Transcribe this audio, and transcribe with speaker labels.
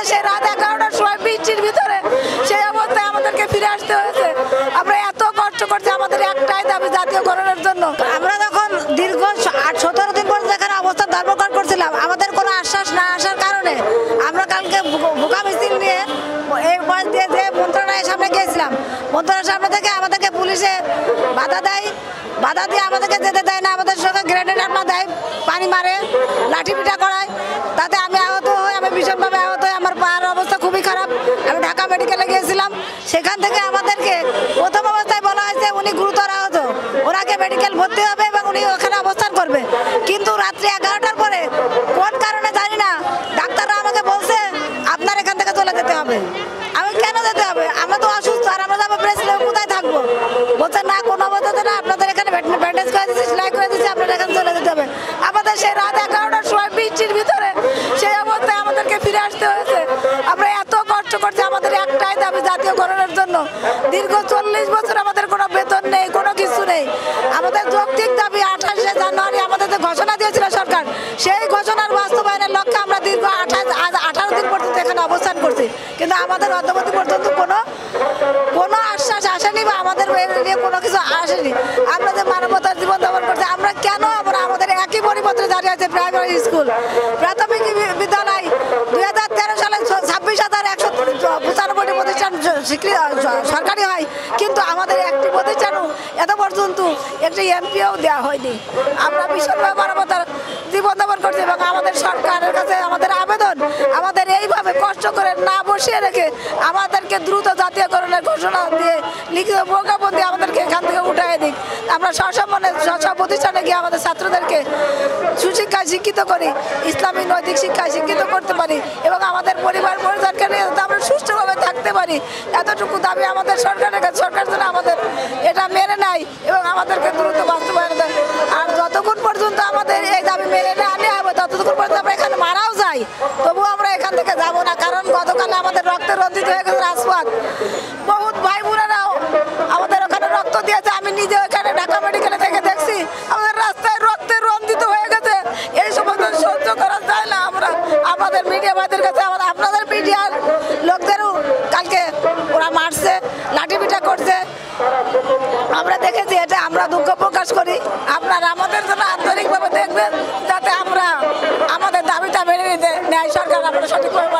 Speaker 1: আমাদের সেই রাত 11টার সময় বৃষ্টির ভিতরে সেই অবস্থায় আমাদেরকে ফিরে আসতে হয়েছে। আমরা এত কষ্ট করছি, আমাদের একটাই দাবি জাতীয়করণের জন্য। আমরা যখন দীর্ঘ 17 দিন পর্যন্ত এখানে অবস্থান ধর্মঘট করছিলাম, আমাদের কোনো আশ্বাস না আসার কারণে আমরা কালকে ভুকা মিছিল নিয়ে এই বয়স দিয়ে যে মন্ত্রণালয়ের সামনে গিয়েছিলাম। মন্ত্রণালয়ের সামনে থেকে আমাদেরকে পুলিশে বাধা দিয়ে আমাদেরকে যেতে দেয় না, আমাদের সঙ্গে গ্রেনেড হামলা দেয়, পানি মারে, লাঠি পিটা করায়। তাতে আমি আহত হই, আমি ভীষণভাবে আহত হই, আমার পায়ের অবস্থা খুবই খারাপ। আমি ঢাকা মেডিকেলে গিয়েছিলাম, সেখান থেকে আমাদেরকে প্রথম অবস্থায় বলা হয়েছে উনি গুরুতর আহত, ওনাকে মেডিকেল ভর্তি হবে এবং উনি ওখানে অবস্থান করবে। কিন্তু রাত্রি 11টার পরে কোন কারণে জানি না ডাক্তাররা আমাকে বলছে আপনার এখান থেকে চলে যেতে হবে। আমি কেন যেতে হবে? আমরা তো অসুস্থ, আর আমরা যাবো প্রেসিডেন্ট, কোথায় থাকবো? বলছে না, কোনো অবস্থাতে না, আপনাদের এখানে ব্যান্ডেজ করে দিচ্ছি, সেলাই করে দিচ্ছি, আপনাদের এখানে চলে যেতে হবে। আমাদের সেই রাত 11টার সময় বৃষ্টির ভিতরে সেই অবস্থায় আমাদেরকে ফিরে আসতে হয়েছে। আমরা এত কষ্ট করছি, আমাদের একটাই দাবি জাতীয়করণের জন্য। দীর্ঘ 40 বছর আমাদের কোনো বেতন নেই, কোনো কিছু নেই। আমাদের যৌক্তিক দাবি 28শে জানুয়ারি আমাদের যে ঘোষণা দিয়েছিল সরকার, সেই ঘোষণার বাস্তবায়নের লক্ষ্যে আমরা দীর্ঘ 18 দিন পর্যন্ত এখানে অবস্থান করছি। কিন্তু আমাদের অদ্যাবধি পর্যন্ত কোনো আশ্বাস আসেনি বা আমাদের নিয়ে কোনো কিছু আসেনি। আমরা যে মানবতার জীবন যাপন করছি, আমরা কেন আমাদের একই পরিপত্রে জারি আছে প্রাইমারি স্কুল, প্রাথমিক বিদ্যালয় 2013 সালে 26,195টি প্রতিষ্ঠান সরকারি হয়, কিন্তু আমাদের একটি প্রতিষ্ঠানও এত পর্যন্ত একটি এমপিও দেওয়া হয়নি। আমরা ভীষণভাবে মানবতার জীবনযাপন করছি এবং আমাদের সরকারের কাছে আমাদের আবেদন, আমাদের এইভাবে কষ্ট করে না বসিয়ে রেখে আমাদেরকে দ্রুত জাতীয়করণের ঘোষণা দিয়ে লিখিত প্রজ্ঞাপন দিয়ে আমাদেরকে এখান থেকে উঠাই দিক। আমরা সসম্মানে স্ব প্রতিষ্ঠানে গিয়ে আমাদের ছাত্রদেরকে সুশিক্ষায় শিক্ষিত করি, ইসলামী নৈতিক শিক্ষায় শিক্ষিত করতে পারি এবং আমাদের পরিবার পরিজনকে নিয়ে আমরা সুষ্ঠুভাবে থাকতে পারি। এতটুকু দাবি আমাদের সরকারের কাছে, সরকার যেন আমাদের এটা মেনে নেয় এবং আমাদেরকে দ্রুত বাস্তবায়ন দেয়। আর যতক্ষণ পর্যন্ত আমাদের এই দাবি মেনে নেওয়া হবে, ততক্ষণ পর্যন্ত আমরা এখানে মারাও যাই, তবুও আমরা এখান থেকে যাবো না। কারণ গতকালে আমাদের রক্তে রঞ্জিত হয়ে গেছে রাজপথ, বহুত ভাই বোনেরাও আমাদের ওখানে রক্ত দিয়েছে। আমি নিজে ওখানে ঢাকা মেডিকেলে থেকে দেখছি আমাদের রাস্তায় রক্তে রঞ্জিত হয়ে গেছে। এই সমস্ত সহ্য করা যায় না। আমরা আমাদের মিডিয়া ভাইদের কাছে, আপনাদের মিডিয়ার লোকদেরও কালকে ওরা মারছে, লাঠি পিটা করছে, আমরা দেখেছি। এটা আমরা দুঃখ প্রকাশ করি। আপনারা আমাদের জন্য আন্তরিকভাবে দেখবেন, যাতে আমরা আমাদের দাবিটা মেনে নিতে নেয় সরকার আমরা সঠিকভাবে